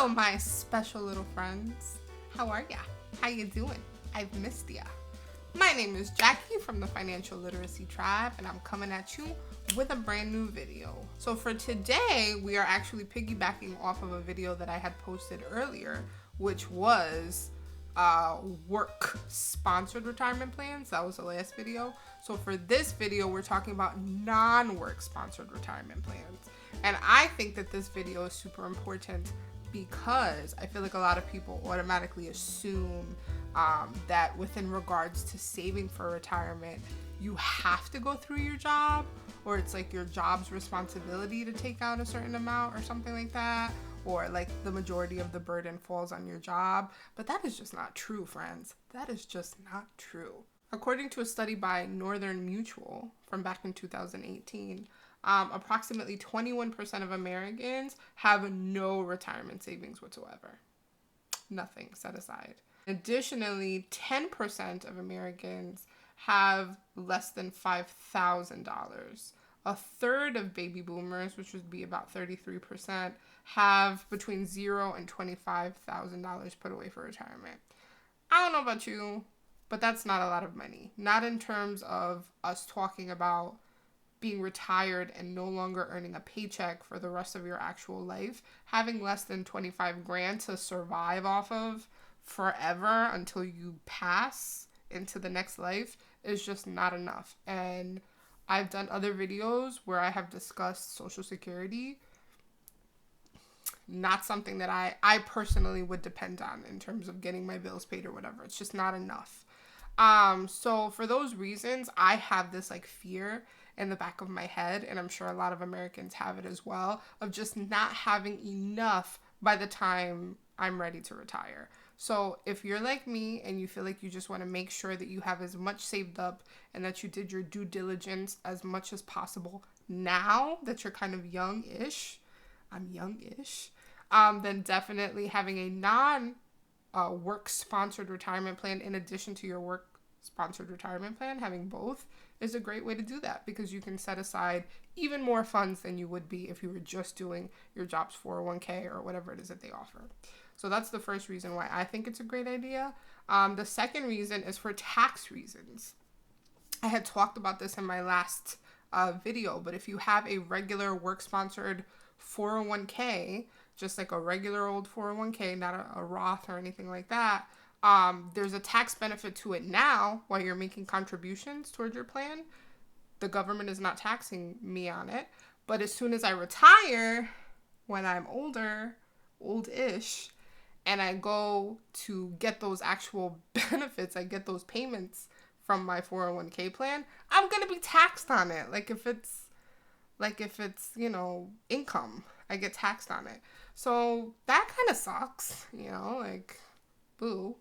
Hello, my special little friends. How are ya? How you doing? I've missed ya. My name is Jackie from the Financial Literacy Tribe, and I'm coming at you with a brand new video. So for today, we are actually piggybacking off of a video that I had posted earlier, which was work-sponsored retirement plans. That was the last video. So for this video, we're talking about non-work sponsored retirement plans. And I think that this video is super important because I feel like a lot of people automatically assume that within regards to saving for retirement, you have to go through your job, or it's like your job's responsibility to take out a certain amount or something like that, or like the majority of the burden falls on your job. But that is just not true, friends. That is just not true. According to a study by Northern Mutual from back in 2018, approximately 21% of Americans have no retirement savings whatsoever. Nothing set aside. Additionally, 10% of Americans have less than $5,000. A third of baby boomers, which would be about 33%, have between $0 and $25,000 put away for retirement. I don't know about you, but that's not a lot of money. Not in terms of us talking about being retired and no longer earning a paycheck for the rest of your actual life. Having less than 25 grand to survive off of forever until you pass into the next life is just not enough. And I've done other videos where I have discussed Social Security. Not something that I personally would depend on in terms of getting my bills paid or whatever. It's just not enough. So for those reasons, I have this like fear in the back of my head, and I'm sure a lot of Americans have it as well, of just not having enough by the time I'm ready to retire. So if you're like me and you feel like you just want to make sure that you have as much saved up and that you did your due diligence as much as possible now that you're kind of young-ish, I'm young-ish, then definitely having a non-work-sponsored retirement plan in addition to your work-sponsored retirement plan, having both, is a great way to do that because you can set aside even more funds than you would be if you were just doing your job's 401k or whatever it is that they offer. So that's the first reason why I think it's a great idea. The second reason is for tax reasons. I had talked about this in my last video, but if you have a regular work-sponsored 401k, just like a regular old 401k, not a Roth or anything like that, there's a tax benefit to it now while you're making contributions towards your plan. The government is not taxing me on it. But as soon as I retire, when I'm older, old-ish, and I go to get those actual benefits, I get those payments from my 401k plan, I'm going to be taxed on it. Like if it's, income, I get taxed on it. So that kind of sucks, boo.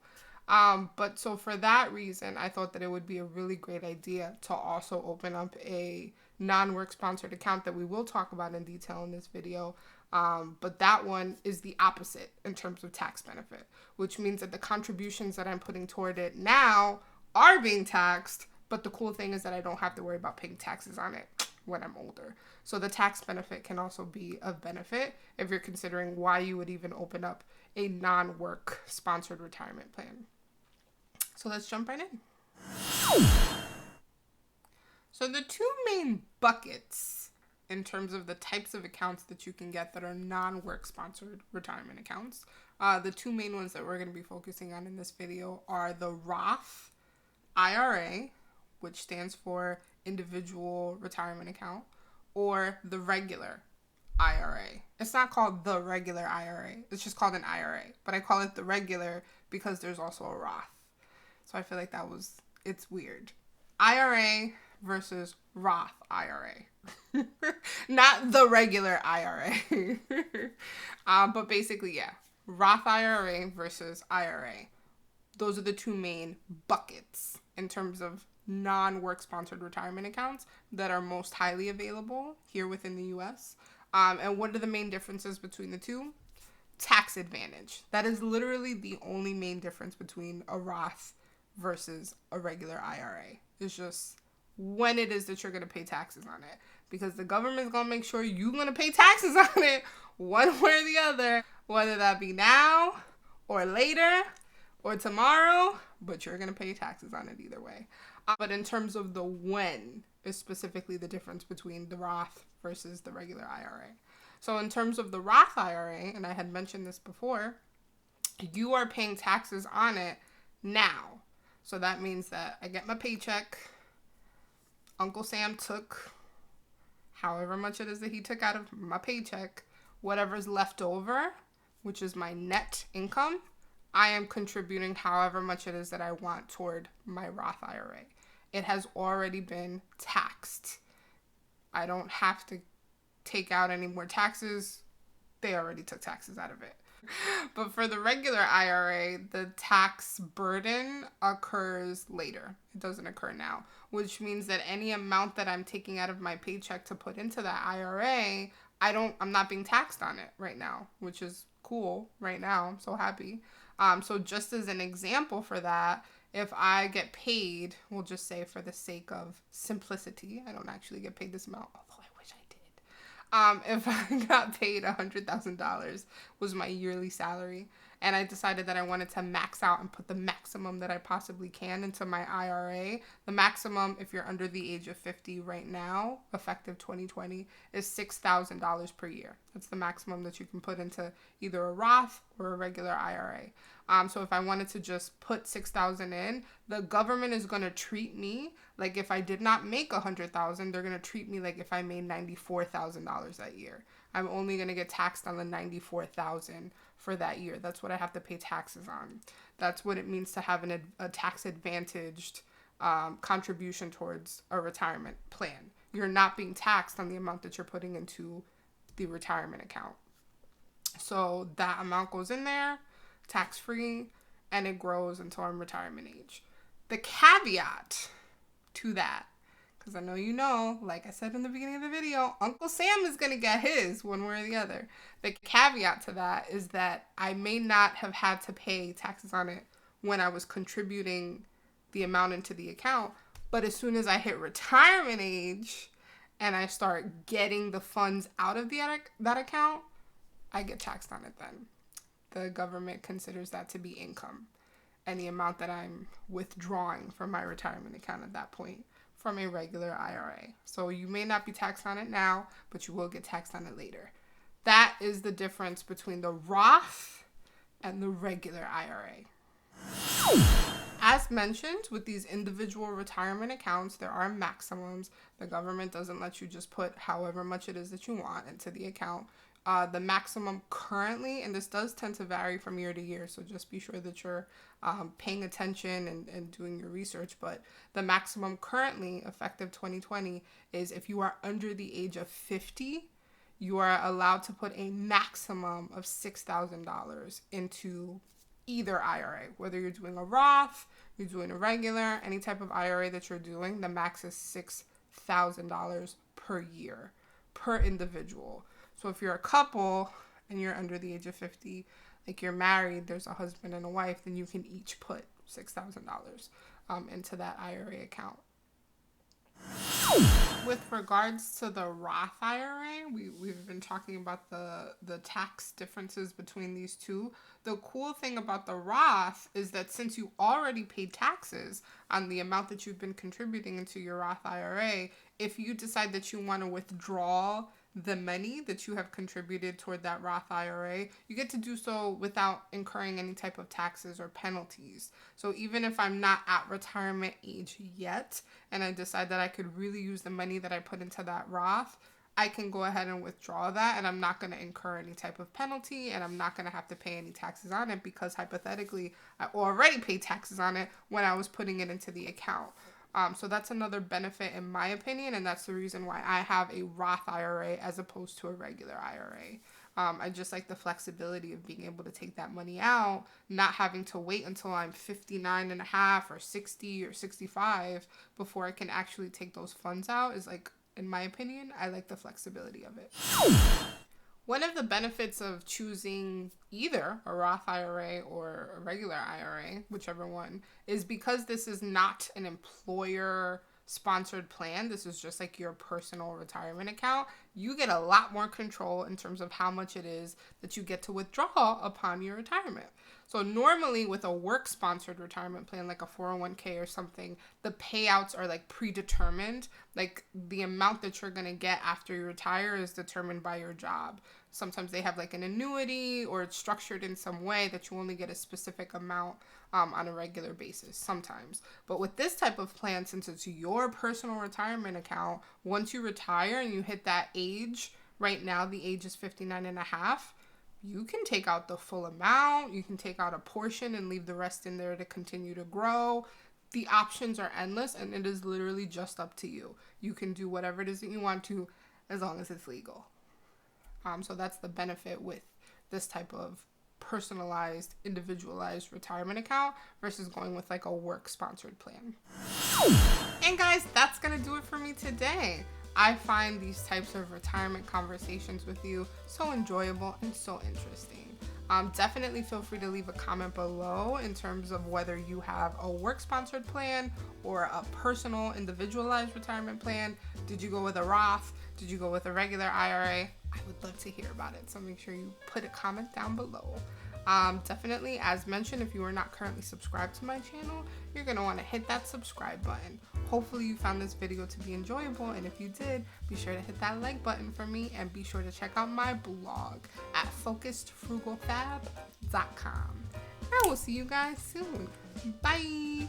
But so for that reason, I thought that it would be a really great idea to also open up a non-work sponsored account that we will talk about in detail in this video. But that one is the opposite in terms of tax benefit, which means that the contributions that I'm putting toward it now are being taxed. But the cool thing is that I don't have to worry about paying taxes on it when I'm older. So the tax benefit can also be of benefit if you're considering why you would even open up a non-work sponsored retirement plan. So let's jump right in. So the two main buckets in terms of the types of accounts that you can get that are non-work sponsored retirement accounts, the two main ones that we're going to be focusing on in this video are the Roth IRA, which stands for Individual Retirement Account, or the regular IRA. It's not called the regular IRA. It's just called an IRA. But I call it the regular because there's also a Roth. So I feel like it's weird. IRA versus Roth IRA. Not the regular IRA. But basically, yeah. Roth IRA versus IRA. Those are the two main buckets in terms of non-work sponsored retirement accounts that are most highly available here within the US. And what are the main differences between the two? Tax advantage. That is literally the only main difference between a Roth versus a regular IRA. It's just when it is that you're going to pay taxes on it. Because the government's going to make sure you're going to pay taxes on it one way or the other whether that be now or later or tomorrow, but you're going to pay taxes on it either way. But in terms of the when is specifically the difference between the Roth versus the regular IRA. So in terms of the Roth IRA, and I had mentioned this before, you are paying taxes on it now. So that means that I get my paycheck. Uncle Sam took however much it is that he took out of my paycheck. Whatever's left over, which is my net income, I am contributing however much it is that I want toward my Roth IRA. It has already been taxed. I don't have to take out any more taxes. They already took taxes out of it. But for the regular IRA, the tax burden occurs later. It doesn't occur now, which means that any amount that I'm taking out of my paycheck to put into that IRA, I'm not being taxed on it right now, which is cool right now. I'm so happy. So just as an example for that, if I get paid, we'll just say for the sake of simplicity, I don't actually get paid this amount, although I wish I did. If I got paid $100,000 was my yearly salary, and I decided that I wanted to max out and put the maximum that I possibly can into my IRA. The maximum, if you're under the age of 50 right now, effective 2020, is $6,000 per year. That's the maximum that you can put into either a Roth or a regular IRA. So if I wanted to just put $6,000 in, the government is going to treat me like if I did not make $100,000, they're going to treat me like if I made $94,000 that year. I'm only going to get taxed on the $94,000 for that year. That's what I have to pay taxes on. That's what it means to have a tax advantaged contribution towards a retirement plan. You're not being taxed on the amount that you're putting into the retirement account. So that amount goes in there, tax-free, and it grows until I'm retirement age. The caveat to that, because I know you know, like I said in the beginning of the video, Uncle Sam is going to get his one way or the other. The caveat to that is that I may not have had to pay taxes on it when I was contributing the amount into the account, but as soon as I hit retirement age and I start getting the funds out of that account, I get taxed on it then. The government considers that to be income, and the amount that I'm withdrawing from my retirement account at that point from a regular IRA. So you may not be taxed on it now, but you will get taxed on it later. That is the difference between the Roth and the regular IRA. As mentioned, with these individual retirement accounts, there are maximums. The government doesn't let you just put however much it is that you want into the account. The maximum currently, and this does tend to vary from year to year, so just be sure that you're paying attention and doing your research, but the maximum currently, effective 2020, is if you are under the age of 50, you are allowed to put a maximum of $6,000 into either IRA. Whether you're doing a Roth, you're doing a regular, any type of IRA that you're doing, the max is $6,000 per year, per individual. So if you're a couple and you're under the age of 50, like you're married, there's a husband and a wife, then you can each put $6,000 into that IRA account. With regards to the Roth IRA, we've been talking about the tax differences between these two. The cool thing about the Roth is that since you already paid taxes on the amount that you've been contributing into your Roth IRA, if you decide that you want to withdraw the money that you have contributed toward that Roth IRA, you get to do so without incurring any type of taxes or penalties. So even if I'm not at retirement age yet, and I decide that I could really use the money that I put into that Roth, I can go ahead and withdraw that, and I'm not going to incur any type of penalty, and I'm not going to have to pay any taxes on it because hypothetically, I already paid taxes on it when I was putting it into the account. So that's another benefit in my opinion, and that's the reason why I have a Roth IRA as opposed to a regular IRA. I just like the flexibility of being able to take that money out, not having to wait until I'm 59 and a half or 60 or 65 before I can actually take those funds out is like, in my opinion, I like the flexibility of it. One of the benefits of choosing either a Roth IRA or a regular IRA, whichever one, is because this is not an employer sponsored plan, this is just like your personal retirement account, you get a lot more control in terms of how much it is that you get to withdraw upon your retirement. So normally with a work-sponsored retirement plan, like a 401k or something, the payouts are like predetermined. Like the amount that you're going to get after you retire is determined by your job. Sometimes they have like an annuity, or it's structured in some way that you only get a specific amount on a regular basis sometimes. But with this type of plan, since it's your personal retirement account, once you retire and you hit that age, right now the age is 59 and a half, you can take out the full amount, you can take out a portion and leave the rest in there to continue to grow. The options are endless, and it is literally just up to you. You can do whatever it is that you want to, as long as it's legal. So that's the benefit with this type of personalized, individualized retirement account versus going with like a work-sponsored plan. And guys, that's gonna do it for me today. I find these types of retirement conversations with you so enjoyable and so interesting. Definitely feel free to leave a comment below in terms of whether you have a work-sponsored plan or a personal, individualized retirement plan. Did you go with a Roth? Did you go with a regular IRA? I would love to hear about it, so make sure you put a comment down below. Definitely, as mentioned, if you are not currently subscribed to my channel, you're going to want to hit that subscribe button. Hopefully you found this video to be enjoyable, and if you did, be sure to hit that like button for me, and be sure to check out my blog at focusedfrugalfab.com. I will see you guys soon. Bye!